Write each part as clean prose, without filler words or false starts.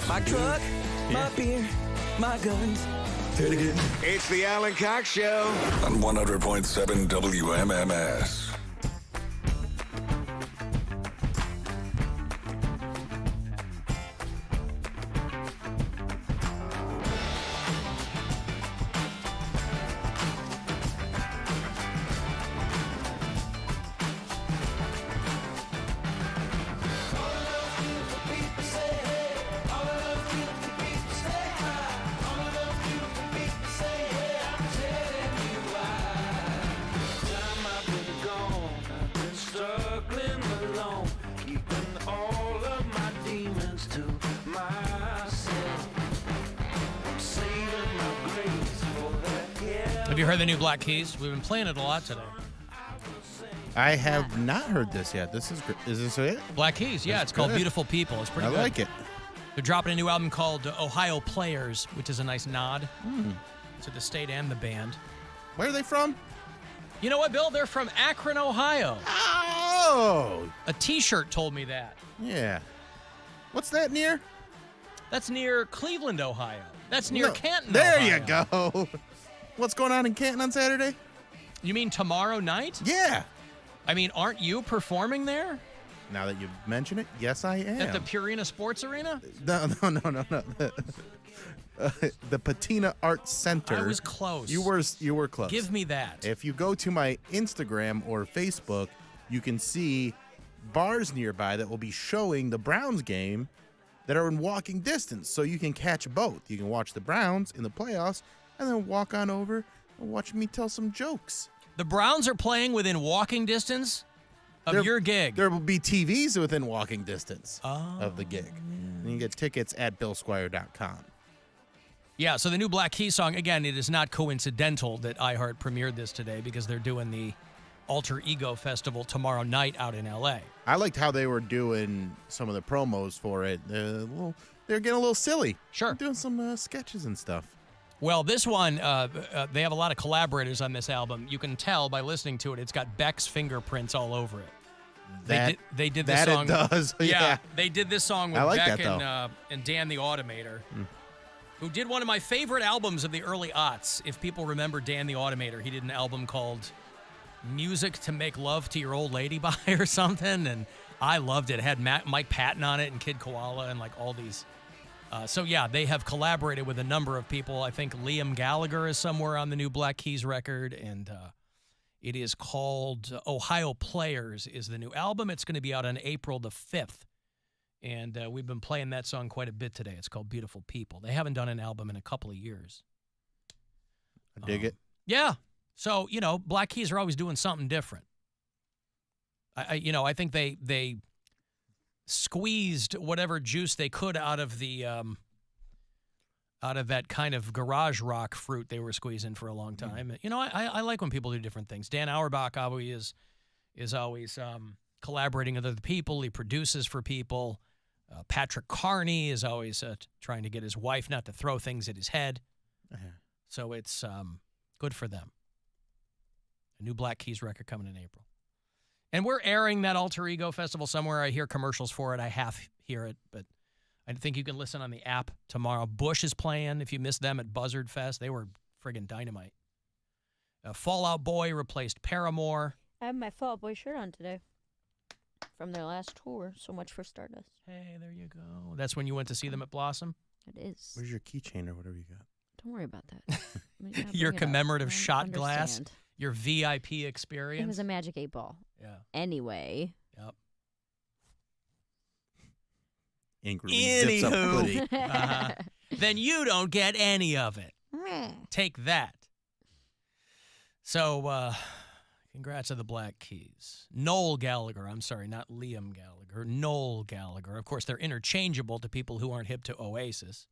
My truck, my beer, my guns. Say it again. It's the Alan Cox Show on 100.7 WMMS. Have you heard the new Black Keys? We've been playing it a lot today. I have not heard this yet. Is this it? Black Keys, yeah. It's called Beautiful People. It's pretty good. I like it. They're dropping a new album called Ohio Players, which is a nice nod to the state and the band. Where are they from? You know what, Bill? They're from Akron, Ohio. Oh! A T-shirt told me that. Yeah. What's that near? That's near Cleveland, Ohio. That's near Canton, There Ohio. you go. What's going on in Canton on Saturday? You mean tomorrow night? Yeah. I mean, aren't you performing there? Now that you mention it, yes, I am. At the Purina Sports Arena? No. The Patina Arts Center. I was close. You were close. Give me that. If you go to my Instagram or Facebook, you can see bars nearby that will be showing the Browns game that are in walking distance, so you can catch both. You can watch the Browns in the playoffs and then walk on over and watch me tell some jokes. The Browns are playing within walking distance of your gig. There will be TVs within walking distance of the gig. And you can get tickets at billsquire.com. Yeah, so the new Black Keys song, again, it is not coincidental that iHeart premiered this today because they're doing the Alter Ego Festival tomorrow night out in L.A. I liked how they were doing some of the promos for it. They're getting a little silly. Sure. Doing some sketches and stuff. Well, this one, they have a lot of collaborators on this album. You can tell by listening to it. It's got Beck's fingerprints all over it. They did this song. It does. Yeah. They did this song with Beck and Dan the Automator, who did one of my favorite albums of the early aughts. If people remember Dan the Automator, he did an album called Music to Make Love to Your Old Lady by or something, and I loved it. It had Mike Patton on it and Kid Koala and like all these. So, yeah, they have collaborated with a number of people. I think Liam Gallagher is somewhere on the new Black Keys record, and it is called Ohio Players is the new album. It's going to be out on April the 5th, and we've been playing that song quite a bit today. It's called Beautiful People. They haven't done an album in a couple of years. I dig it. Yeah. So, Black Keys are always doing something different. I think they squeezed whatever juice they could out of the out of that kind of garage rock fruit they were squeezing for a long time. I like when people do different things. Dan Auerbach always is always collaborating with other people. He produces for people. Patrick Carney is always trying to get his wife not to throw things at his head. So it's good for them. A new Black Keys record coming in April. And we're airing that Alter Ego Festival somewhere. I hear commercials for it. I half hear it, but I think you can listen on the app tomorrow. Bush is playing. If you missed them at Buzzard Fest, they were friggin' dynamite. Fall Out Boy replaced Paramore. I have my Fall Out Boy shirt on today from their last tour. So much for Stardust. Hey, there you go. That's when you went to see them at Blossom? It is. Where's your keychain or whatever you got? Don't worry about that. Your commemorative shot glass. Your VIP experience. It was a Magic 8 Ball. Yeah. Anyway. Yep. Angrily zips up hoodie. Then you don't get any of it. Take that. So, congrats to the Black Keys. Noel Gallagher. I'm sorry, not Liam Gallagher. Noel Gallagher. Of course, they're interchangeable to people who aren't hip to Oasis.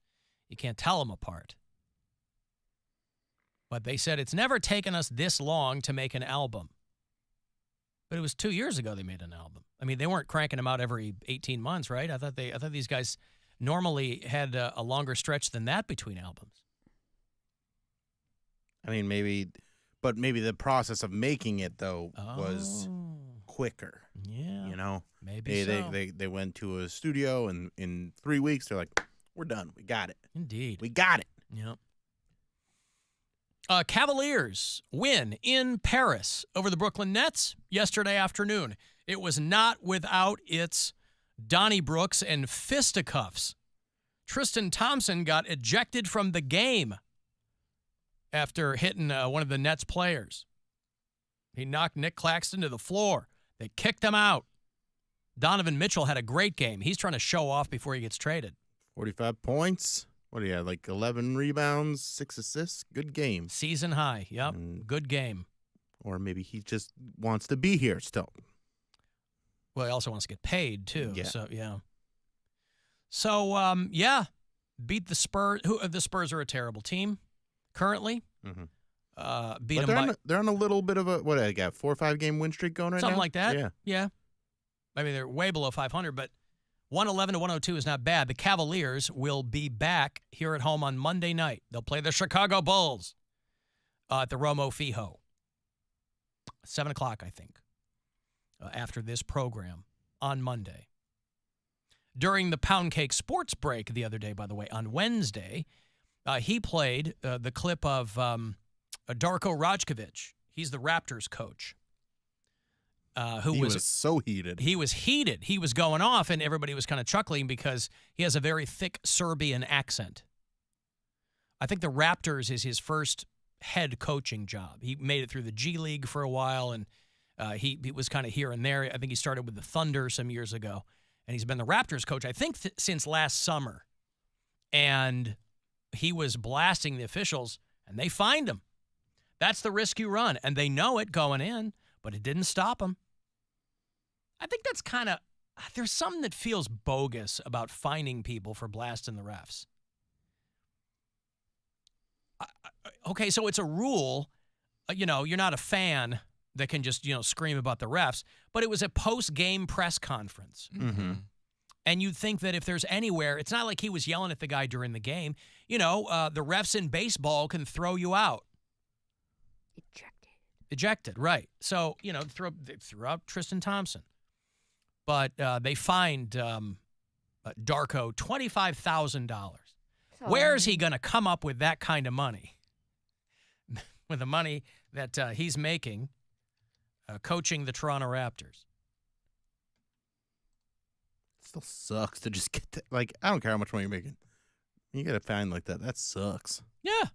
You can't tell them apart. But they said it's never taken us this long to make an album. But it was 2 years ago they made an album. I mean, they weren't cranking them out every 18 months, right? I thought these guys normally had a longer stretch than that between albums. I mean, maybe the process of making it though was quicker. Yeah, you know, maybe they went to a studio and in 3 weeks they're like, We're done. We got it. Indeed. We got it. Yep. Cavaliers win in Paris over the Brooklyn Nets yesterday afternoon. It was not without its Donnybrooks and fisticuffs. Tristan Thompson got ejected from the game after hitting one of the Nets players. He knocked Nick Claxton to the floor. They kicked him out. Donovan Mitchell had a great game. He's trying to show off before he gets traded. 45 points. What do you have, like 11 rebounds, 6 assists? Good game. Season high. Yep. Good game. Or maybe he just wants to be here still. Well, he also wants to get paid, too. Yeah. So, yeah. So, yeah, beat the Spurs. The Spurs are a terrible team currently. Mm-hmm. Beat But them they're on a little bit of a, what, I got 4 or 5 game win streak going right now? something like that. Yeah. Yeah. I mean, they're way below 500, but 111 to 102 is not bad. The Cavaliers will be back here at home on Monday night. They'll play the Chicago Bulls at the Romo Fijo. 7 o'clock, I think, after this program on Monday. During the Poundcake sports break the other day, by the way, on Wednesday, he played the clip of Darko Rajkovic. He's the Raptors coach. He was so heated. He was heated. He was going off, and everybody was kind of chuckling because he has a very thick Serbian accent. I think the Raptors is his first head coaching job. He made it through the G League for a while, and he was kind of here and there. I think he started with the Thunder some years ago, and he's been the Raptors coach, I think, since last summer. And he was blasting the officials, and they fined him. That's the risk you run, and they know it going in, but it didn't stop him. I think that's kind of, there's something that feels bogus about fining people for blasting the refs. Okay, so it's a rule, you're not a fan that can just, scream about the refs, but it was a post-game press conference. Mm-hmm. And you'd think that if there's anywhere, it's not like he was yelling at the guy during the game. The refs in baseball can throw you out. Ejected, right. So, they threw out Tristan Thompson. But they fined Darko $25,000. Where is he going to come up with that kind of money? With the money that he's making coaching the Toronto Raptors. It still sucks to just get that. Like, I don't care how much money you're making. You get a fine like that. That sucks. Yeah.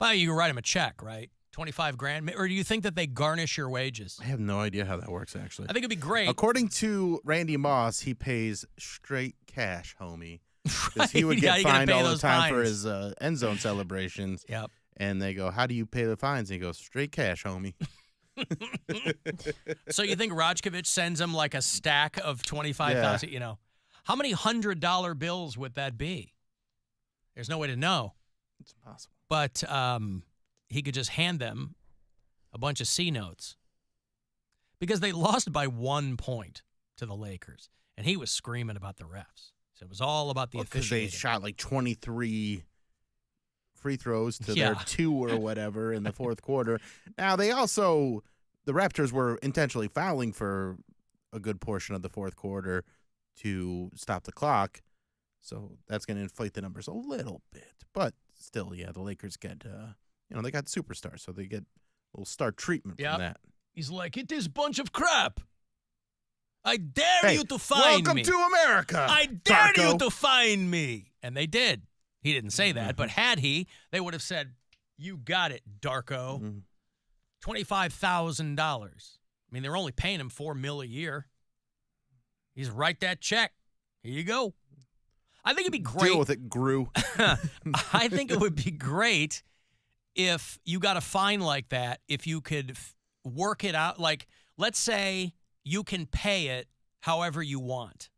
But you can write him a check, right? $25,000, or do you think that they garnish your wages? I have no idea how that works, actually. I think it'd be great. According to Randy Moss, he pays straight cash, homie. Because Right. he would get you gotta fined pay all the those time for fines. his end zone celebrations. Yep. And they go, how do you pay the fines? And he goes, straight cash, homie. So you think Rajkovic sends him like a stack of 25,000? How many $100 bills would that be? There's no way to know. It's impossible. But he could just hand them a bunch of C notes because they lost by 1 point to the Lakers, and he was screaming about the refs. So it was all about the Because officiating. they shot like 23 free throws to Yeah. their 2 or whatever in the fourth quarter. Now, the Raptors were intentionally fouling for a good portion of the fourth quarter to stop the clock. So that's going to inflate the numbers a little bit. But still, yeah, the Lakers get, they got superstars, so they get a little star treatment Yep. from that. He's like, it is a bunch of crap. I dare you to fine welcome me. to America. I dare Darko. you to fine me. And they did. He didn't say that, but had he, they would have said, you got it, Darko. Mhm. $25,000. I mean, they're only paying him $4 million a year. He's write that check. Here you go. I think it'd be great. Deal with it, Gru. I think it would be great if you got a fine like that, if you could work it out. Like, let's say you can pay it however you want.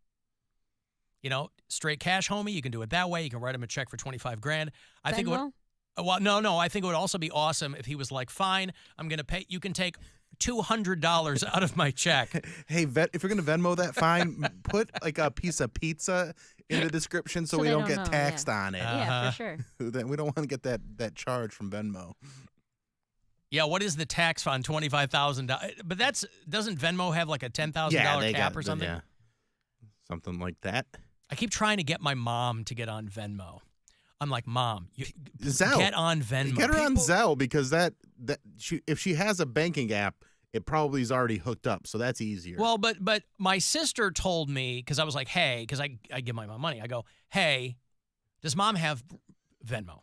Straight cash, homie. You can do it that way. You can write him a check for $25,000. I think it would. Well, no. I think it would also be awesome if he was like, fine, I'm going to pay. You can take $200 out of my check. Hey, if you're going to Venmo that fine, put like a piece of pizza in the description so we they don't don't get know, taxed on it. Yeah, for sure. We don't want to get that charge from Venmo. Yeah, what is the tax on $25,000? But doesn't Venmo have like a $10,000 cap or something? Yeah, something like that. I keep trying to get my mom to get on Venmo. I'm like, Mom, Zelle. get on Venmo. Get her on Zelle because if she has a banking app, it probably is already hooked up, so that's easier. Well, but my sister told me, because I was like, hey, because I give my mom money. I go, hey, does Mom have Venmo?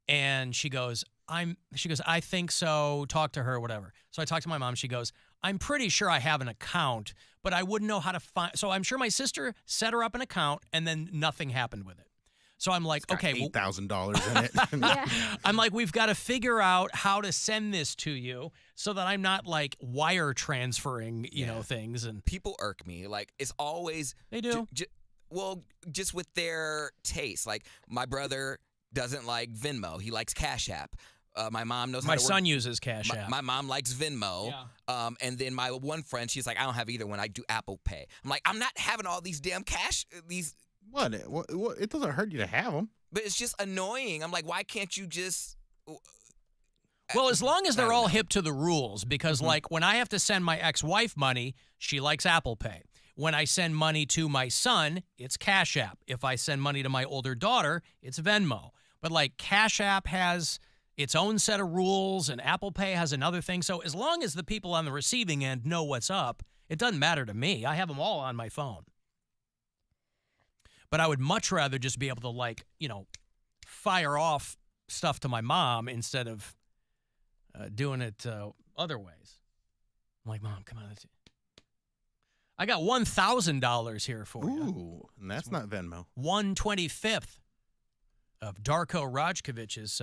And she goes, I think so. Talk to her, whatever. So I talked to my mom. She goes, I'm pretty sure I have an account, but I wouldn't know how to find. So I'm sure my sister set her up an account, and then nothing happened with it. So I'm like, okay, $8,000 in it. Yeah. I'm like, we've got to figure out how to send this to you so that I'm not like wire transferring, you know, things. And people irk me. Like, it's always they do. Just with their taste. Like, my brother doesn't like Venmo. He likes Cash App. My mom knows how My to work. son uses Cash App. My mom likes Venmo. Yeah. And then my one friend, she's like, I don't have either one. I do Apple Pay. I'm like, I'm not having all these damn these. What? It doesn't hurt you to have them. But it's just annoying. I'm like, why can't you just... Well, as long as they're all hip to the rules, because Mm-hmm. like when I have to send my ex-wife money, she likes Apple Pay. When I send money to my son, it's Cash App. If I send money to my older daughter, it's Venmo. But like Cash App has its own set of rules and Apple Pay has another thing. So as long as the people on the receiving end know what's up, it doesn't matter to me. I have them all on my phone. But I would much rather just be able to, like, you know, fire off stuff to my mom instead of doing it other ways. I'm like, Mom, come on. I got $1,000 here for you. Ooh, and that's not Venmo. 1/25th of Darko Rajkovic's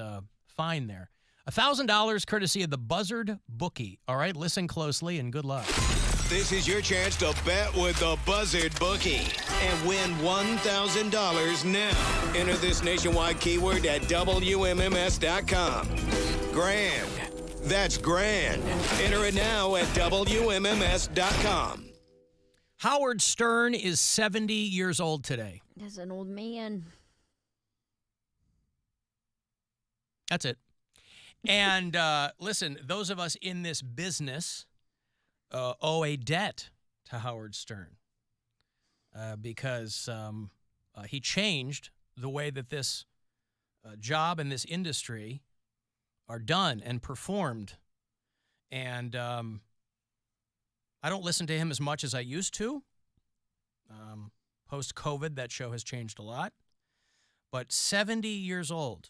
fine there. $1,000 courtesy of the Buzzard Bookie. All right, listen closely and good luck. This is your chance to bet with the Buzzard Bookie and win $1,000 now. Enter this nationwide keyword at WMMS.com. Grand. That's grand. Enter it now at WMMS.com. Howard Stern is 70 years old today. That's an old man. That's it. And listen, those of us in this business owe a debt to Howard Stern because he changed the way that this job and this industry are done and performed. And I don't listen to him as much as I used to. Post-COVID, that show has changed a lot. But 70 years old.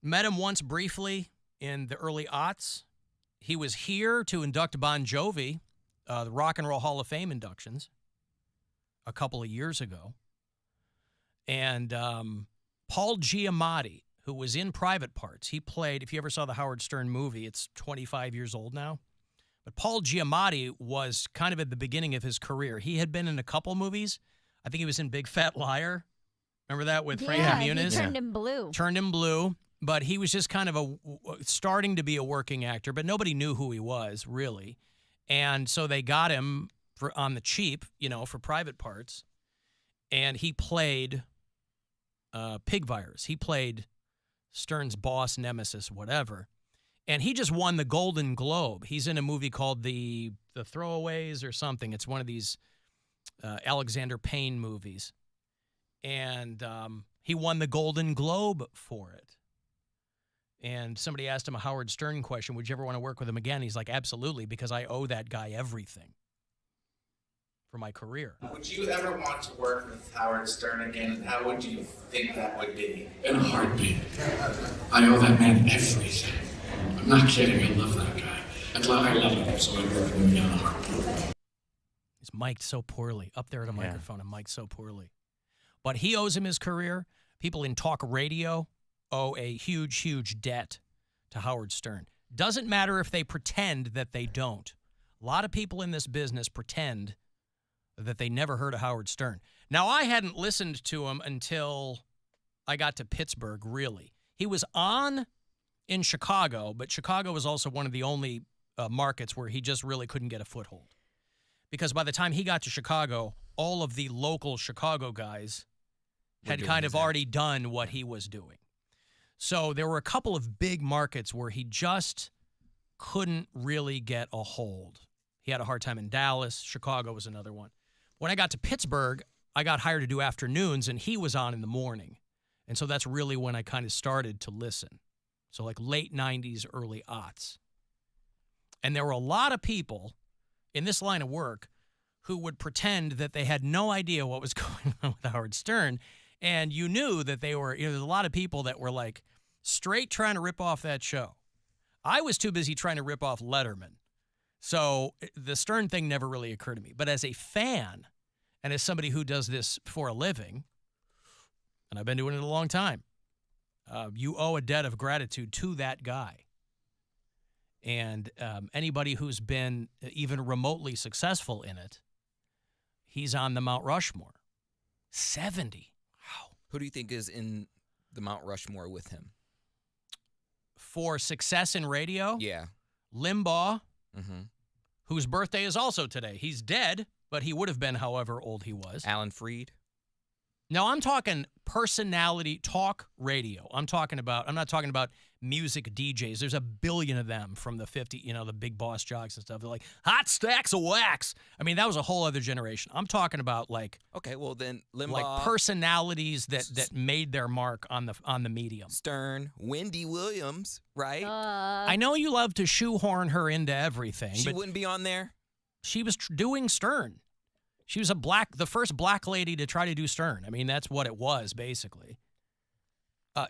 Met him once briefly in the early aughts. He was here to induct Bon Jovi, the Rock and Roll Hall of Fame inductions, a couple of years ago. And Paul Giamatti, who was in Private Parts, he played, if you ever saw the Howard Stern movie, it's 25 years old now. But Paul Giamatti was kind of at the beginning of his career. He had been in a couple movies. I think he was in Big Fat Liar. Remember that with Frankie Muniz? He turned him blue. Turned him blue. But he was just kind of starting to be a working actor, but nobody knew who he was, really. And so they got him on the cheap, you know, for Private Parts. And he played Pig Virus. He played Stern's boss, nemesis, whatever. And he just won the Golden Globe. He's in a movie called The Throwaways or something. It's one of these Alexander Payne movies. And he won the Golden Globe for it. And somebody asked him a Howard Stern question, would you ever want to work with him again? He's like, absolutely, because I owe that guy everything for my career. Would you ever want to work with Howard Stern again, and how would you think that would be? In a heartbeat. I owe that man everything. I'm not kidding, I love that guy. I love him, so I'd work with him again in a heartbeat. He's mic'd so poorly, up there at a microphone and mic'd so poorly. But he owes him his career. People in talk radio owe a huge, huge debt to Howard Stern. Doesn't matter if they pretend that they don't. A lot of people in this business pretend that they never heard of Howard Stern. Now, I hadn't listened to him until I got to Pittsburgh, really. He was on in Chicago, but Chicago was also one of the only markets where he just really couldn't get a foothold. Because by the time he got to Chicago, all of the local Chicago guys had kind of already done what he was doing. So there were a couple of big markets where he just couldn't really get a hold. He had a hard time in Dallas. Chicago was another one. When I got to Pittsburgh, I got hired to do afternoons, and he was on in the morning. And so that's really when I kind of started to listen. So like late 90s, early aughts. And there were a lot of people in this line of work who would pretend that they had no idea what was going on with Howard Stern. And you knew that they were, there's a lot of people that were like straight trying to rip off that show. I was too busy trying to rip off Letterman. So the Stern thing never really occurred to me. But as a fan and as somebody who does this for a living, and I've been doing it a long time, you owe a debt of gratitude to that guy. And anybody who's been even remotely successful in it, he's on the Mount Rushmore. 70. Wow. Who do you think is in the Mount Rushmore with him? For success in radio? Yeah. Limbaugh, Mm-hmm. whose birthday is also today. He's dead, but he would have been however old he was. Alan Freed. No, I'm talking personality talk radio. I'm not talking about music DJs. There's a billion of them from the 50, the big boss jocks and stuff. They're like, hot stacks of wax. I mean, that was a whole other generation. I'm talking about Okay, well then Limbaugh, like personalities that made their mark on the medium. Stern, Wendy Williams, right? I know you love to shoehorn her into everything, She but wouldn't be on there? she was doing Stern. She was the first black lady to try to do Stern. I mean, that's what it was, basically.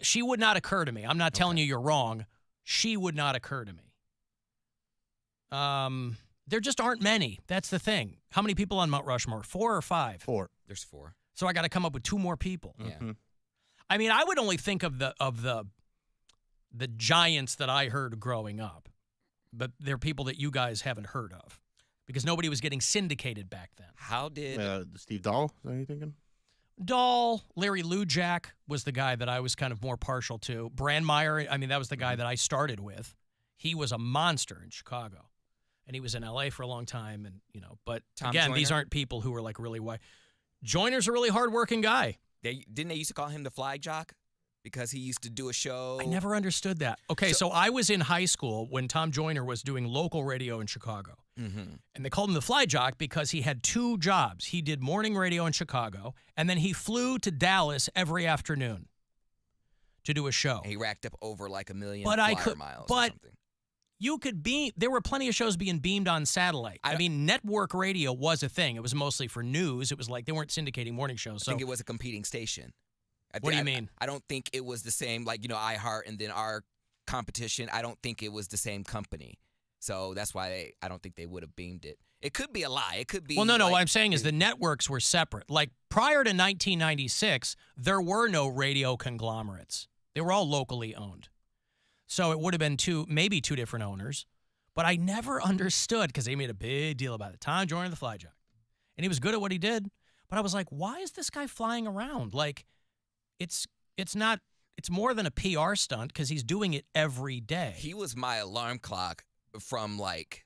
She would not occur to me. I'm not telling you you're wrong. She would not occur to me. There just aren't many. That's the thing. How many people on Mount Rushmore? 4 or 5? 4. There's 4. So I got to come up with 2 more people. Yeah. Mm-hmm. I mean, I would only think of the giants that I heard growing up, but they're people that you guys haven't heard of because nobody was getting syndicated back then. How did Steve Dahl? Is that what you're thinking? Dahl, Larry Lujak was the guy that I was kind of more partial to. Brandmeier, I mean, that was the guy that I started with. He was a monster in Chicago, and he was in L.A. for a long time, and But Tom again, Joyner? these aren't people who are like really white. Joyner's a really hardworking guy. didn't they used to call him the fly jock because he used to do a show? I never understood that. Okay, so I was in high school when Tom Joyner was doing local radio in Chicago. Mm-hmm. And they called him the fly jock because he had 2 jobs. He did morning radio in Chicago, and then he flew to Dallas every afternoon to do a show. And he racked up over like 1 million But flyer miles or something. You could beam. There were plenty of shows being beamed on satellite. I mean, network radio was a thing. It was mostly for news. It was like they weren't syndicating morning shows. I think it was a competing station. What do you mean? I don't think it was the same, like, iHeart and then our competition. I don't think it was the same company. So that's why I don't think they would have beamed it. It could be a lie. It could be. Well, no. What I'm saying is the networks were separate. Like prior to 1996, there were no radio conglomerates. They were all locally owned. So it would have been maybe two different owners. But I never understood because they made a big deal about it. Tom Joyner, the fly jock. And he was good at what he did. But I was like, why is this guy flying around? Like, it's more than a PR stunt because he's doing it every day. He was my alarm clock from like,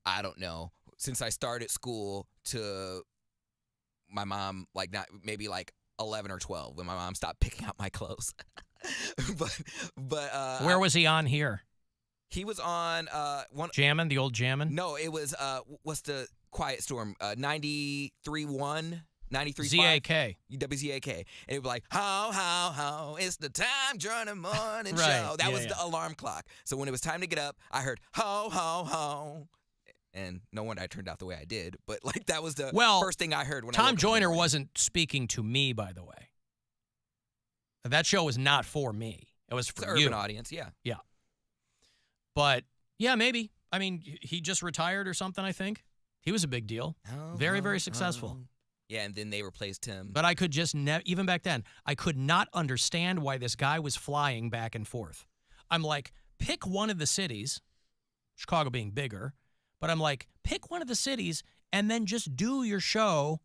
I don't know, since I started school to my mom, like not maybe like 11 or 12 when my mom stopped picking out my clothes. but Where was he on here? He was on Jammin', the old Jammin'? No, it was what's the Quiet Storm 93.1 93.5 ZAK. WZAK. And it would be like, how, it's the time during the morning Right. show. That Yeah, was yeah. the alarm clock. So when it was time to get up, I heard, ho. And no wonder I turned out the way I did. But like that was the first thing I heard when I woke Tom up Joyner in the morning. wasn't speaking to me, by the way. That show was not for me. It was for It's an you. urban audience, yeah. Yeah. But, yeah, maybe. I mean, he just retired or something, I think. He was a big deal. Very, very successful. Yeah, and then they replaced him. But I could just even back then, I could not understand why this guy was flying back and forth. I'm like, pick one of the cities, Chicago being bigger, but I'm like, pick one of the cities and then just do your show.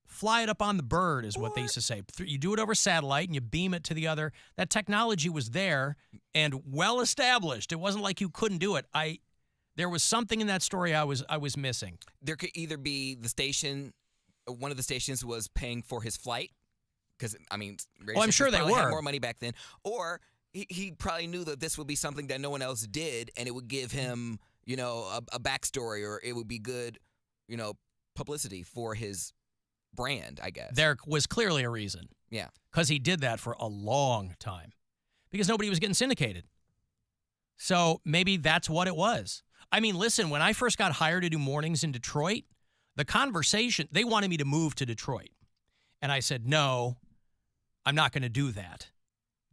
Fly it up on the bird is what they used to say. You do it over satellite and you beam it to the other. That technology was there and well established. It wasn't like you couldn't do it. There was something in that story I was missing. There could either be the station, one of the stations was paying for his flight, because, I mean, radio I'm sure stations they probably had were. more money back then, or he probably knew that this would be something that no one else did, and it would give him, a backstory, or it would be good, publicity for his brand, I guess. There was clearly a reason. Yeah. Because he did that for a long time. Because nobody was getting syndicated. So maybe that's what it was. I mean, listen, when I first got hired to do mornings in Detroit, the conversation, they wanted me to move to Detroit. And I said, no, I'm not going to do that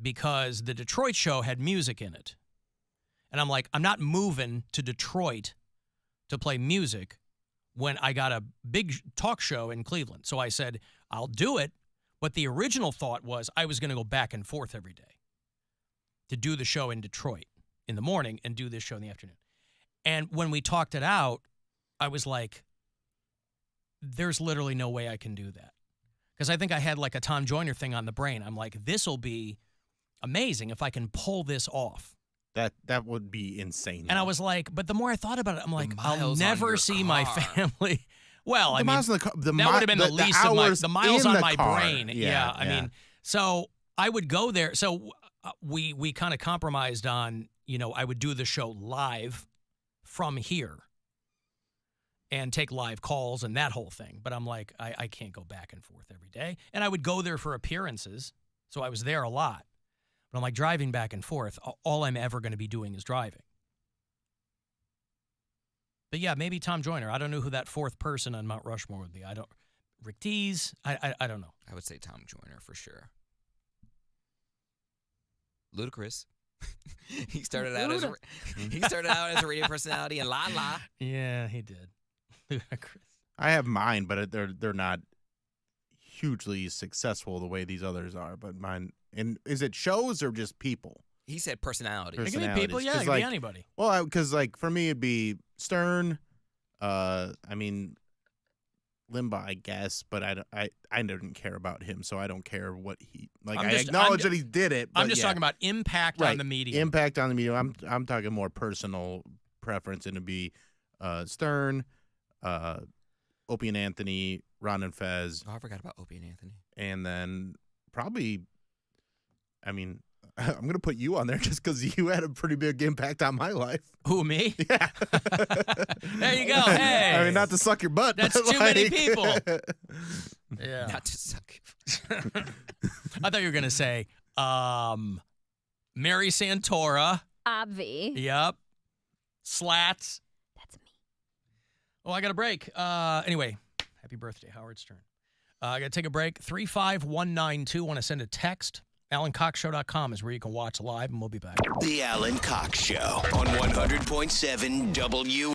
because the Detroit show had music in it. And I'm like, I'm not moving to Detroit to play music when I got a big talk show in Cleveland. So I said, I'll do it. But the original thought was I was going to go back and forth every day to do the show in Detroit in the morning and do this show in the afternoon. And when we talked it out, I was like, there's literally no way I can do that. Because I think I had like a Tom Joyner thing on the brain. I'm like, this will be amazing if I can pull this off. That would be insane. And I was like, but the more I thought about it, I'm like, I'll miles on never your see car. my family. Well, I mean, miles in the car, that would have been the least of my, the miles in on the my car. brain. Yeah, I mean, so I would go there. So we kind of compromised on, I would do the show live from here and take live calls and that whole thing. But I'm like, I can't go back and forth every day. And I would go there for appearances. So I was there a lot. But I'm like, driving back and forth, all I'm ever going to be doing is driving. But yeah, maybe Tom Joyner. I don't know who that fourth person on Mount Rushmore would be. Rick Dees. I don't know. I would say Tom Joyner for sure. Ludacris. he started out as a radio personality and La La. Yeah, he did. Ludacris. I have mine, but they're not hugely successful the way these others are. But mine, and is it shows or just people? He said personality. It can be people, yeah, it can be anybody. Well, because like for me it'd be Stern. I mean, Limbaugh, I guess, but I didn't care about him, so I don't care what he like. I acknowledge that he did it. But I'm just talking about impact on the media. Impact on the media. I'm talking more personal preference, and it'd be Stern, Opie and Anthony, Ron and Fez. Oh, I forgot about Opie and Anthony. And then probably, I mean, I'm going to put you on there just because you had a pretty big impact on my life. Who, me? Yeah. There you go. Hey. I mean, not to suck your butt. That's too many people. Yeah. Not to suck. I thought you were going to say Mary Santora. Obvi. Yep. Slats. That's me. Oh, I got a break. Anyway, happy birthday, Howard Stern. I got to take a break. 35192. Want to send a text? AlanCoxShow.com is where you can watch live, and we'll be back. The Alan Cox Show on 100.7 W.